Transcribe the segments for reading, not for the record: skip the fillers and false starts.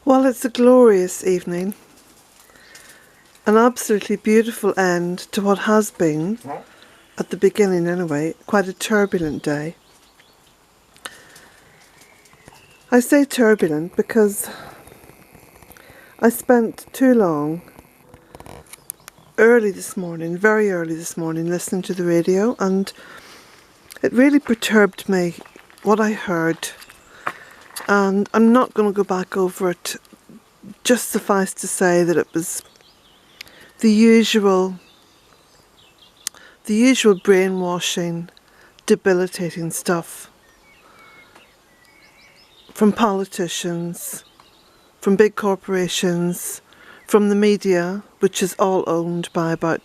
Well, it's a glorious evening, an absolutely beautiful end to what has been, at the beginning anyway, quite a turbulent day. I say turbulent because I spent too long early this morning, very early this morning, listening to the radio, and it really perturbed me what I heard, and I'm not going to go back over it. Just suffice to say that it was the usual brainwashing, debilitating stuff from politicians, from big corporations, from the media, which is all owned by about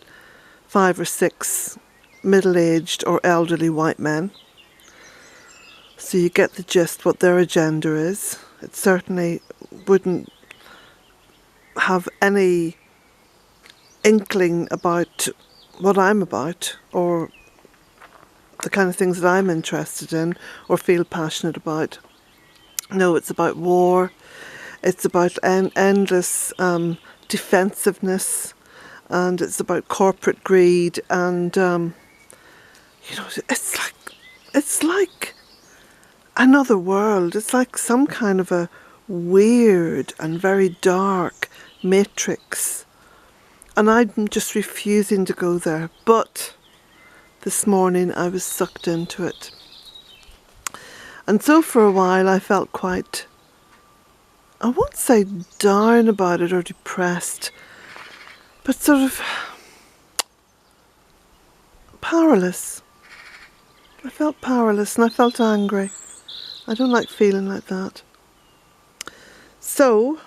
5 or 6 middle-aged or elderly white men. So you get the gist what their agenda is. It certainly wouldn't have any inkling about what I'm about or the kind of things that I'm interested in or feel passionate about. No, it's about war. It's about endless defensiveness, and it's about corporate greed, and it's like another world. It's like some kind of a weird and very dark matrix, and I'm just refusing to go there. But this morning I was sucked into it, and so for a while I felt quite, I won't say down about it or depressed, but sort of powerless. I felt powerless and I felt angry. I don't like feeling like that. So,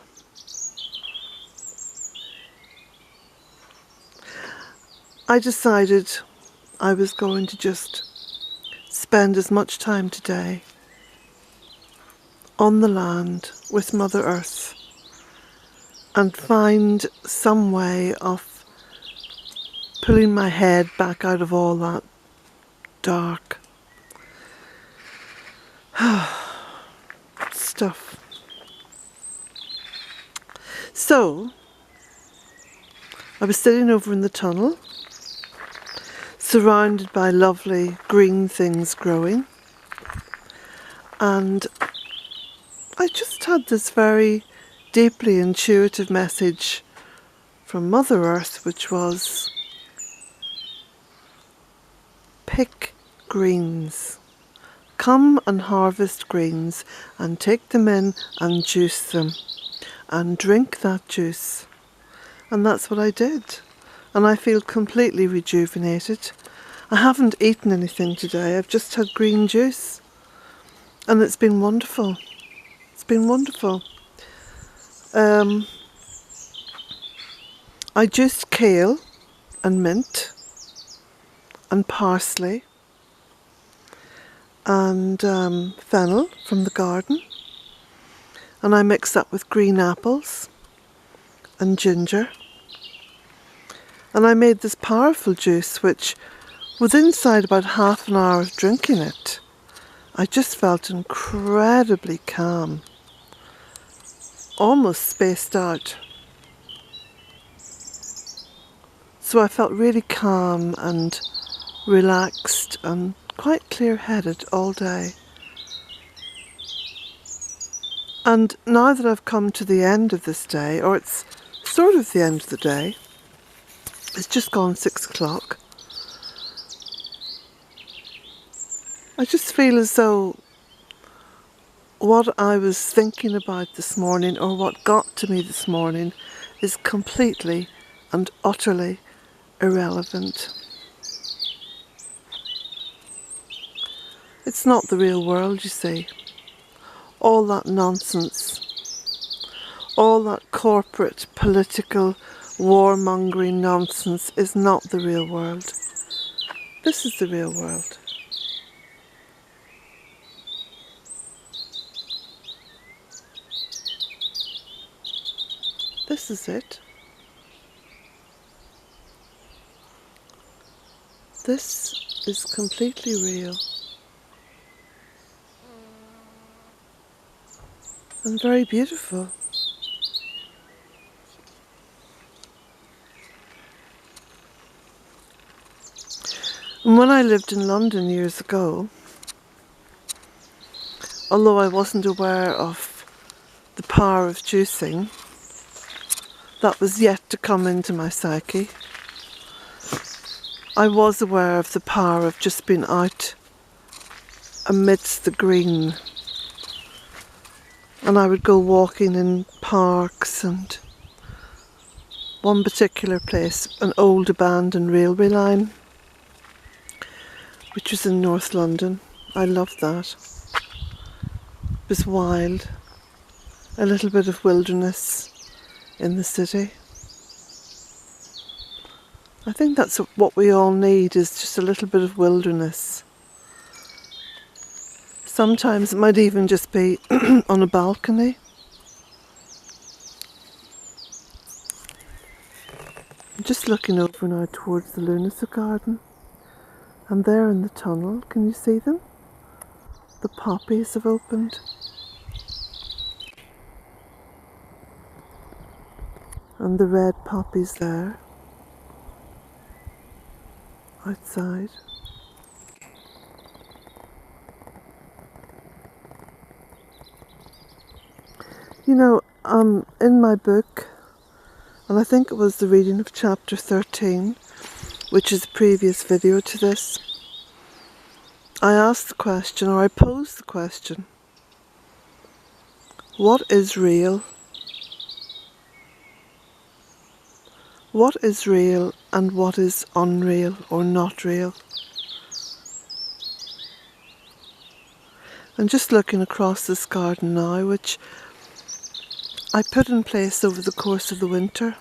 I decided I was going to just spend as much time today on the land with Mother Earth and find some way of pulling my head back out of all that dark stuff. So, I was sitting over in the tunnel, surrounded by lovely green things growing, and I just had this very deeply intuitive message from Mother Earth, which was, pick greens. Come and harvest greens and take them in and juice them and drink that juice. And that's what I did. And I feel completely rejuvenated. I haven't eaten anything today. I've just had green juice. And it's been wonderful. It's been wonderful. I juiced kale and mint and parsley and fennel from the garden, and I mixed that with green apples and ginger, and I made this powerful juice which, within inside about half an hour of drinking it, I just felt incredibly calm, almost spaced out. So I felt really calm and relaxed and quite clear-headed all day. And now that I've come to the end of this day, or it's sort of the end of the day, it's just gone 6 o'clock, I just feel as though what I was thinking about this morning, or what got to me this morning, is completely and utterly irrelevant. It's not the real world, you see. All that nonsense, all that corporate, political, warmongering nonsense is not the real world. This is the real world. This is it. This is completely real. And very beautiful. And when I lived in London years ago, although I wasn't aware of the power of juicing, that was yet to come into my psyche. I was aware of the power of just being out amidst the green. And I would go walking in parks, and one particular place, an old abandoned railway line, which was in North London. I loved that. It was wild. A little bit of wilderness in the city. I think that's what we all need, is just a little bit of wilderness. Sometimes it might even just be on a balcony. I'm just looking over now towards the lunacy garden, and there in the tunnel, can you see them? The poppies have opened. And the red poppies there, outside. You know, in my book, and I think it was the reading of chapter 13, which is a previous video to this, I asked the question, or I posed the question, what is real? What is real and what is unreal or not real? And just looking across this garden now, which I put in place over the course of the winter,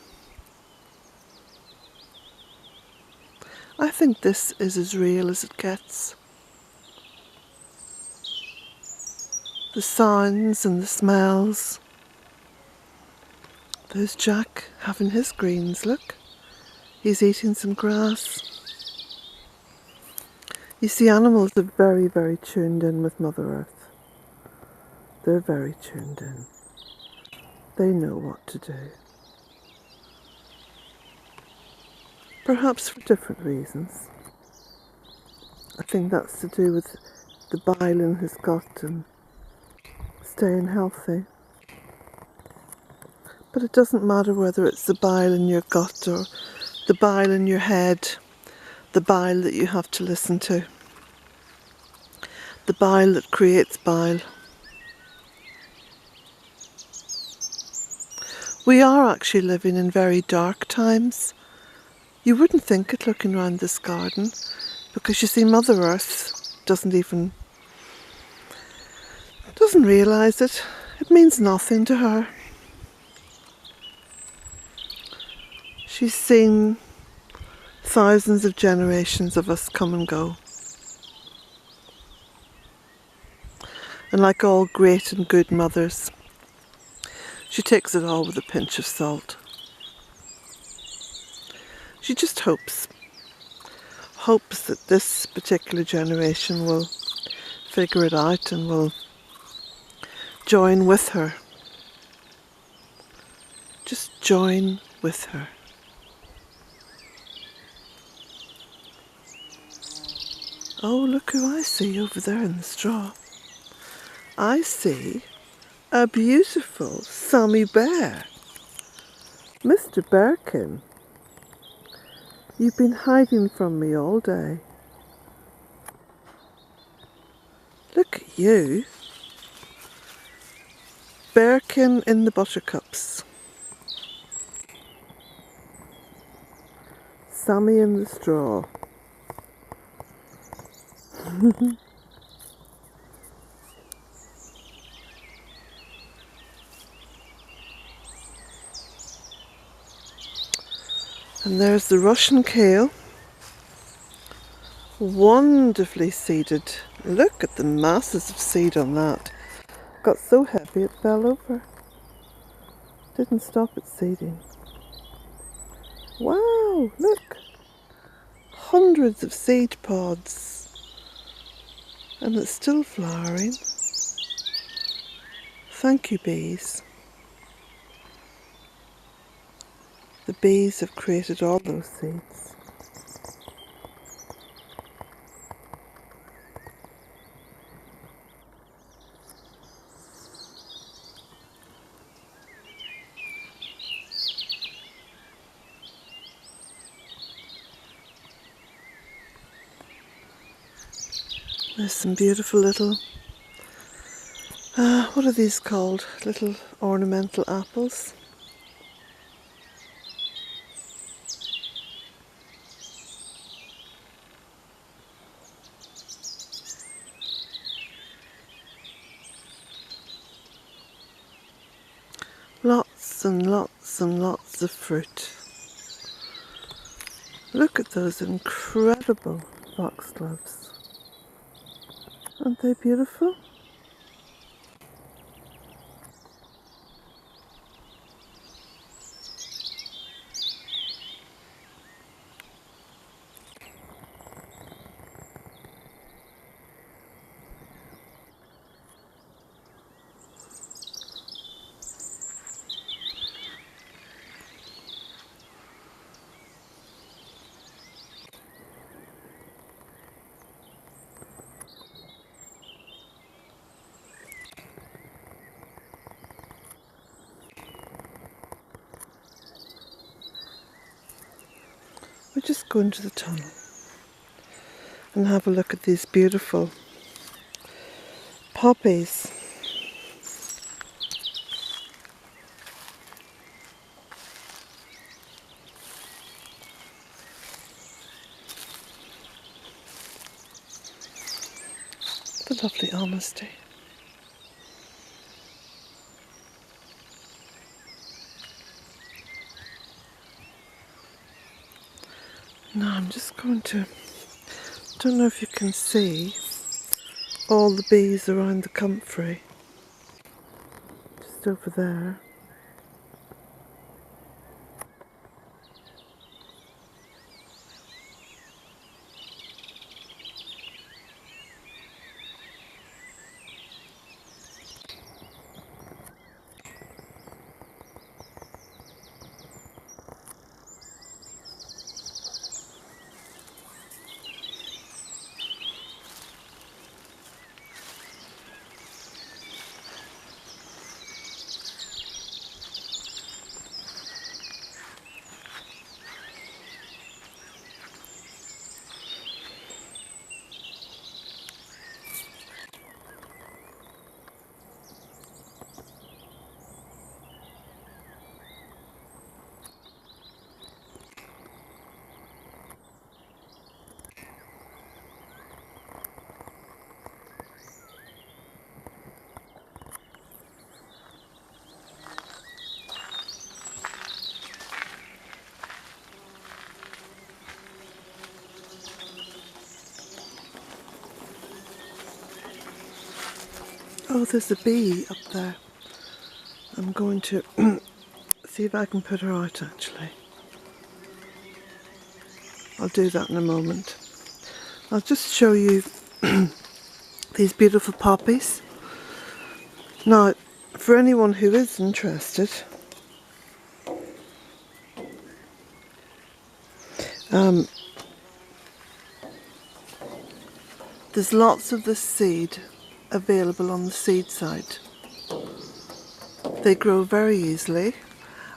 I think this is as real as it gets. The sounds and the smells. There's Jack having his greens, look. He's eating some grass. You see, animals are very, very tuned in with Mother Earth. They're very tuned in. They know what to do. Perhaps for different reasons. I think that's to do with the bile in his gut and staying healthy. But it doesn't matter whether it's the bile in your gut or the bile in your head, the bile that you have to listen to, the bile that creates bile. We are actually living in very dark times. You wouldn't think it looking around this garden, because you see Mother Earth doesn't realise it. It means nothing to her. She's seen thousands of generations of us come and go. And like all great and good mothers, she takes it all with a pinch of salt. She just hopes that this particular generation will figure it out and will join with her. Just join with her. Oh, look who I see over there in the straw. I see a beautiful Sammy bear. Mr. Bearkin, you've been hiding from me all day. Look at you. Bearkin in the buttercups. Sammy in the straw. And there's the Russian kale, wonderfully seeded. Look at the masses of seed on that. Got so heavy it fell over. Didn't stop it seeding. Wow, look! Hundreds of seed pods. And it's still flowering. Thank you, bees. The bees have created all those seeds. There's some beautiful little, what are these called? Little ornamental apples. Lots and lots and lots of fruit. Look at those incredible foxgloves. Aren't they beautiful? We'll just go into the tunnel and have a look at these beautiful poppies. The lovely honesty. Now I'm just going to, don't know if you can see all the bees around the comfrey, just over there. Oh, there's a bee up there. I'm going to see if I can put her out actually. I'll do that in a moment. I'll just show you these beautiful poppies. Now, for anyone who is interested, there's lots of this seed available on the seed site. They grow very easily,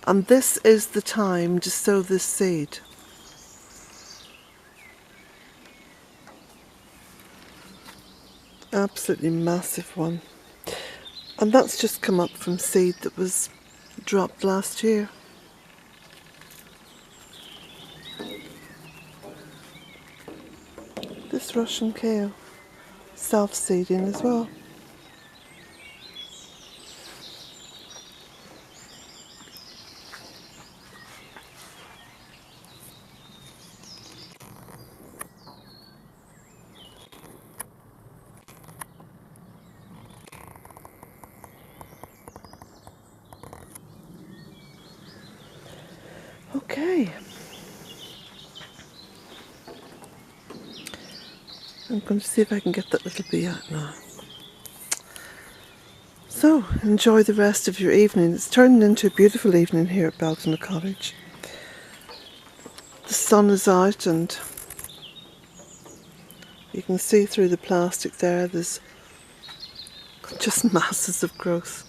and this is the time to sow this seed. Absolutely massive one. And that's just come up from seed that was dropped last year. This Russian kale, self-seeding as well. Okay. I'm going to see if I can get that little bee out now. So, enjoy the rest of your evening. It's turning into a beautiful evening here at Bealtaine Cottage. The sun is out and you can see through the plastic there, there's just masses of growth.